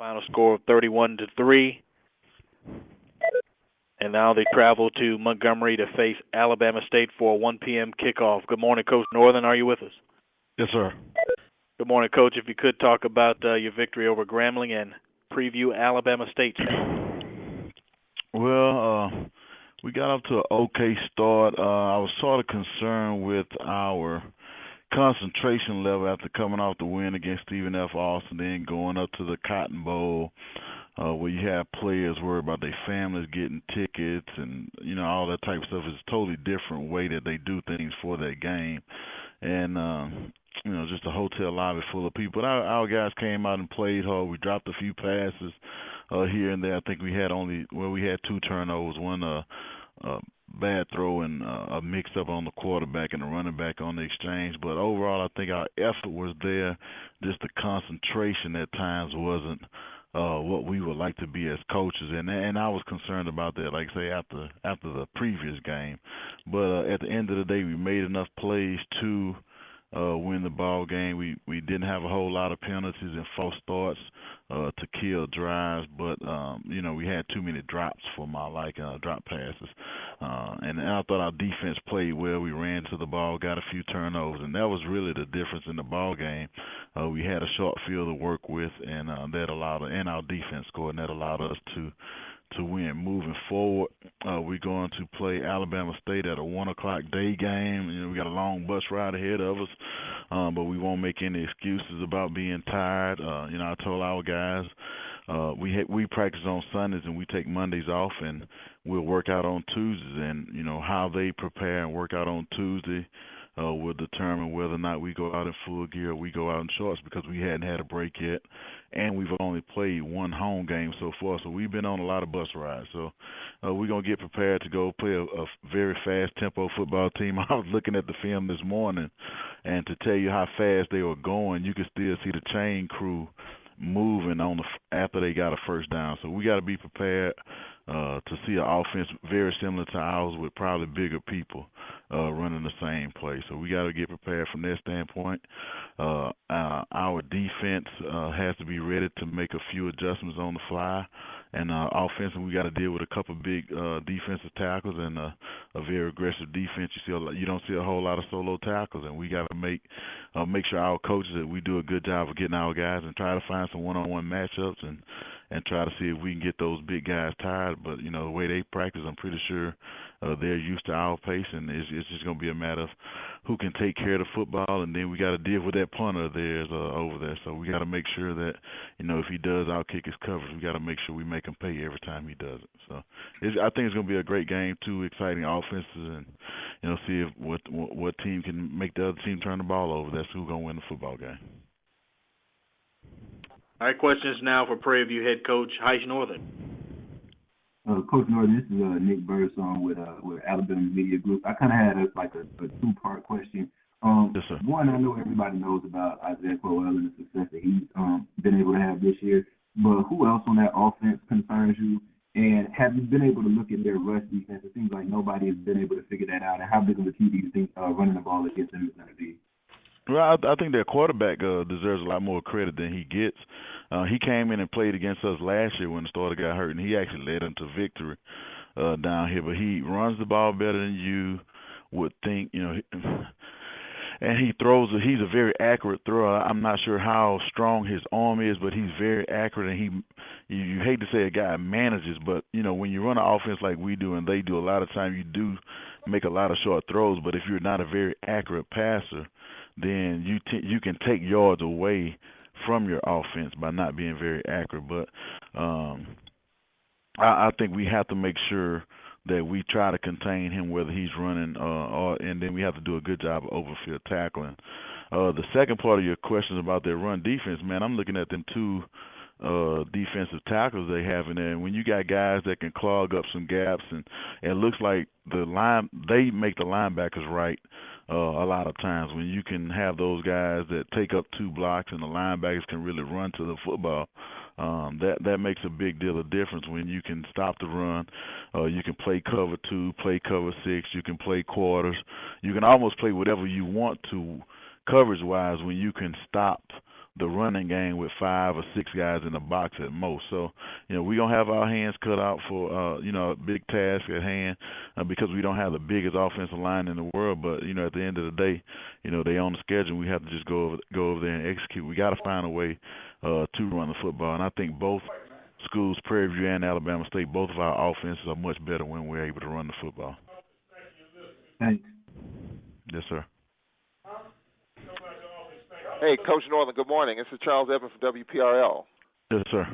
Final score of 31-3. And now they travel to Montgomery to face Alabama State for a 1 p.m. kickoff. Good morning, Coach Northern. Are you with us? Yes, sir. Good morning, Coach. If you could talk about your victory over Grambling and preview Alabama State. Well, we got up to an okay start. I was sort of concerned with our concentration level after coming off the win against Stephen F. Austin, then going up to the Cotton Bowl, where you have players worried about their families getting tickets and, all that type of stuff. It's a totally different way that they do things for that game. And, just a hotel lobby full of people. But our guys came out and played hard. We dropped a few passes here and there. I think we had 2 turnovers, one bad throw and a mix-up on the quarterback and the running back on the exchange. But overall, I think our effort was there. Just the concentration at times wasn't what we would like to be as coaches, and I was concerned about that, like say after the previous game. But at the end of the day, we made enough plays to win the ball game. We didn't have a whole lot of penalties and false starts to kill drives, but we had too many drops for my liking, drop passes. And I thought our defense played well. We ran to the ball, got a few turnovers, and that was really the difference in the ball game. We had a short field to work with, and that allowed, and our defense scored, and that allowed us to win. Moving forward, we're going to play Alabama State at a 1 o'clock day game. We got a long bus ride ahead of us, but we won't make any excuses about being tired. I told our guys we practice on Sundays and we take Mondays off, and we'll work out on Tuesdays. And how they prepare and work out on Tuesday will determine whether or not we go out in full gear or we go out in shorts, because we hadn't had a break yet, and we've only played one home game so far. So we've been on a lot of bus rides. So we're going to get prepared to go play a very fast tempo football team. I was looking at the film this morning, and to tell you how fast they were going, you could still see the chain crew moving after they got a first down. So we got to be prepared to see an offense very similar to ours with probably bigger people running the same play. So we got to get prepared from that standpoint. Our defense has to be ready to make a few adjustments on the fly. And offensively, we got to deal with a couple of big defensive tackles and a very aggressive defense. You don't see a whole lot of solo tackles, and we got to make sure our coaches that we do a good job of getting our guys and try to find some one-on-one matchups and try to see if we can get those big guys tired. But the way they practice, I'm pretty sure they're used to our pace, and it's just going to be a matter of who can take care of the football, and then we got to deal with that punter of theirs over there. So we got to make sure that if he does outkick his coverage, we got to make sure we make him pay every time he does it. So I think it's going to be a great game, 2 exciting offenses, and see if what team can make the other team turn the ball over. That's who's going to win the football game. All right, questions now for Prairie View head coach Heishma Northern. Coach Northern, this is Nick Birdsong with Alabama Media Group. I kind of had a 2-part question. Yes, sir. One, I know everybody knows about Isaiah Crowell and the success that he's been able to have this year, but who else on that offense concerns you? And have you been able to look at their rush defense? It seems like nobody has been able to figure that out. And how big of a key do you think running the ball against them is going to be? Well, I think their quarterback deserves a lot more credit than he gets. He came in and played against us last year when the starter got hurt, and he actually led them to victory down here. But he runs the ball better than you would think, and he throws. He's a very accurate thrower. I'm not sure how strong his arm is, but he's very accurate. And you hate to say a guy manages, but when you run an offense like we do and they do, a lot of times you do make a lot of short throws. But if you're not a very accurate passer, then you can take yards away from your offense by not being very accurate. But I think we have to make sure that we try to contain him whether he's running and then we have to do a good job of overfield tackling. The second part of your question is about their run defense. Man, I'm looking at them 2 defensive tackles they have in there. And when you got guys that can clog up some gaps, and it looks like they make the linebackers right a lot of times. When you can have those guys that take up 2 blocks and the linebackers can really run to the football, that makes a big deal of difference. When you can stop the run, you can play cover 2, play cover 6, you can play quarters, you can almost play whatever you want to coverage-wise when you can stop the running game with 5 or 6 guys in the box at most. So, we're going to have our hands cut out for, a big task at hand because we don't have the biggest offensive line in the world. But, at the end of the day, they on the schedule. We have to just go over there and execute. We got to find a way to run the football. And I think both schools, Prairie View and Alabama State, both of our offenses are much better when we're able to run the football. Thanks. Yes, sir. Hey, Coach Northern, good morning. This is Charles Evans from WPRL. Yes, sir.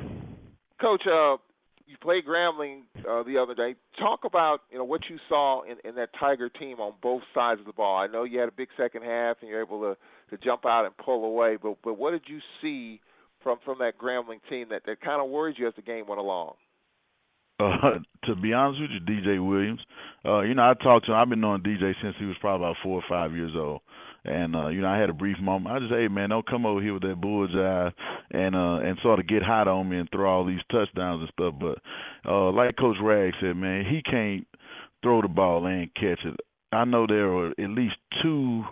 Coach, you played Grambling the other day. Talk about what you saw in that Tiger team on both sides of the ball. I know you had a big second half and you're able to jump out and pull away, but what did you see from that Grambling team that kind of worried you as the game went along? To be honest with you, DJ Williams, I talked to him. I've been knowing DJ since he was probably about 4 or 5 years old. And, I had a brief moment. I just said, hey, man, don't come over here with that bullseye and sort of get hot on me and throw all these touchdowns and stuff. But like Coach Ragg said, man, he can't throw the ball and catch it. I know there are at least 2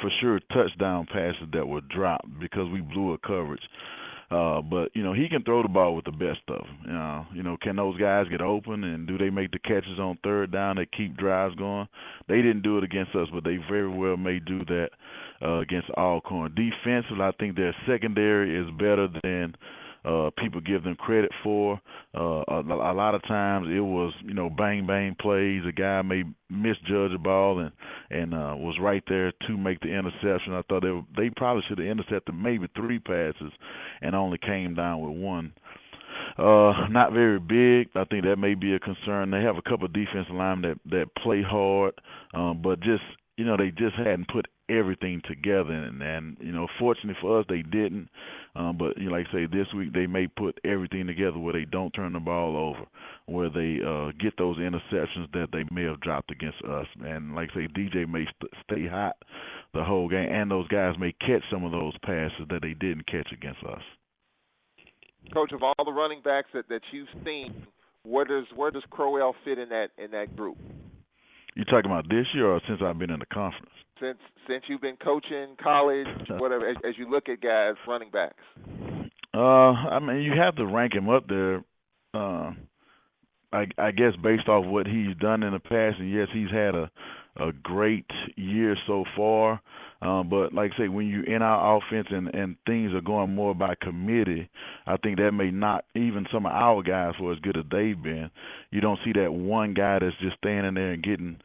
for sure touchdown passes that were dropped because we blew a coverage. But, he can throw the ball with the best of them. Can those guys get open and do they make the catches on third down that keep drives going? They didn't do it against us, but they very well may do that against Alcorn. Defensively, I think their secondary is better than people give them credit for. A lot of times it was, bang, bang plays. A guy may misjudge a ball and was right there to make the interception. I thought they probably should have intercepted maybe 3 passes and only came down with 1. Not very big. I think that may be a concern. They have a couple of defensive linemen that play hard, but just, they just hadn't put everything together. And fortunately for us, they didn't. But, like I say, this week they may put everything together where they don't turn the ball over, where they get those interceptions that they may have dropped against us. And, like I say, DJ may stay hot the whole game, and those guys may catch some of those passes that they didn't catch against us. Coach, of all the running backs that you've seen, where does Crowell fit in that group? You talking about this year or since I've been in the conference? Since you've been coaching, college, whatever, as you look at guys, running backs. You have to rank him up there. I guess based off what he's done in the past, and yes, he's had a great year so far. But like I say, when you're in our offense and things are going more by committee, I think that may not, even some of our guys were as good as they've been. You don't see that one guy that's just standing there and getting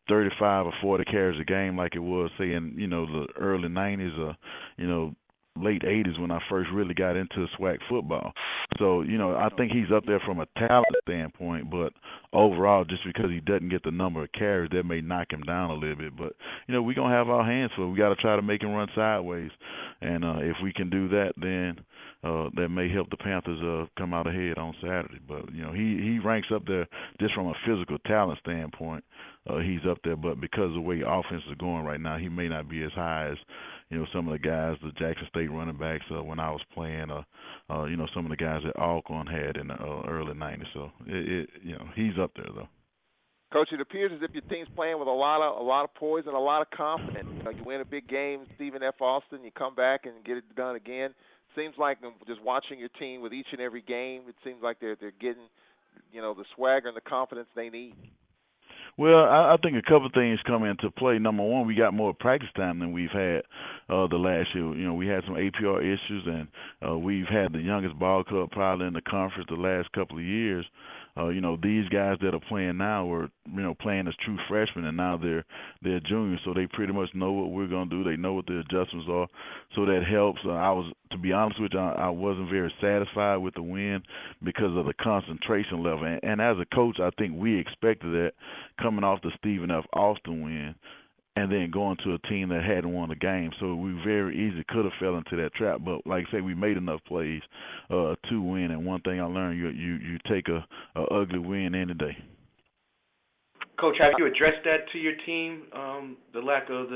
35 or 40 carries a game like it was, say, in, the early 90s or, late 80s when I first really got into SWAC football. So, I think he's up there from a talent standpoint, but overall, just because he doesn't get the number of carries, that may knock him down a little bit. But, we're going to have our hands full. We got to try to make him run sideways. And if we can do that, then that may help the Panthers come out ahead on Saturday. But, he ranks up there just from a physical talent standpoint. He's up there, but because of the way offense is going right now, he may not be as high as, some of the guys, the Jackson State running backs when I was playing, some of the guys that Alcorn had in the early 90s. So, he's up there, though. Coach, it appears as if your team's playing with a lot of poise and a lot of confidence. You win a big game, Stephen F. Austin, you come back and get it done again. Seems like just watching your team with each and every game, it seems like they're getting, the swagger and the confidence they need. Well, I think a couple of things come into play. Number one, we got more practice time than we've had the last year. We had some APR issues, and we've had the youngest ball club probably in the conference the last couple of years. These guys that are playing now were, playing as true freshmen, and now they're juniors, so they pretty much know what we're going to do. They know what the adjustments are, so that helps. To be honest with you, I wasn't very satisfied with the win because of the concentration level. And as a coach, I think we expected that coming off the Stephen F. Austin win and then going to a team that hadn't won a game. So we very easily could have fell into that trap. But like I say, we made enough plays to win. And one thing I learned, you take a ugly win any day. Coach, have you addressed that to your team? The lack of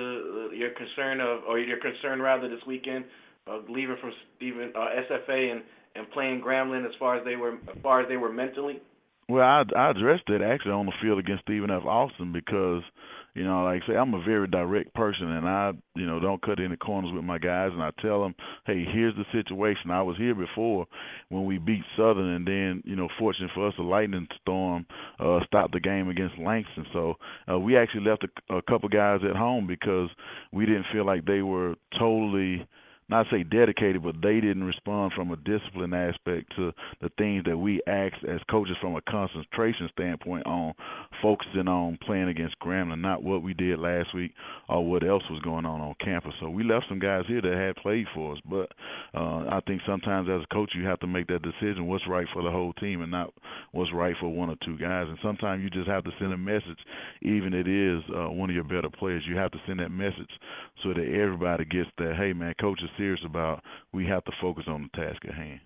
your concern this weekend of leaving from SFA and playing Grambling as far as they were mentally? Well, I addressed it actually on the field against Stephen F. Austin because, Like I say, I'm a very direct person, and I, don't cut any corners with my guys, and I tell them, hey, here's the situation. I was here before when we beat Southern, and then, fortunate for us, a lightning storm stopped the game against Langston. So we actually left a couple guys at home because we didn't feel like they were totally, not say dedicated, but they didn't respond from a discipline aspect to the things that we asked as coaches from a concentration standpoint on focusing on playing against Grambling, not what we did last week or what else was going on campus. So we left some guys here that had played for us, but I think sometimes as a coach you have to make that decision, what's right for the whole team and not what's right for one or two guys. And sometimes you just have to send a message, even if it is one of your better players. You have to send that message so that everybody gets that, hey, man, coach is serious about, we have to focus on the task at hand.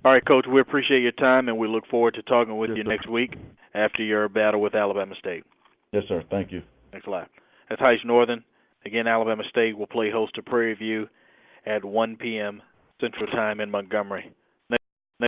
All right, Coach, we appreciate your time, and we look forward to talking with you next week after your battle with Alabama State. Yes, sir. Thank you. Thanks a lot. That's Heishma Northern. Again, Alabama State will play host to Prairie View at 1 p.m. Central Time in Montgomery.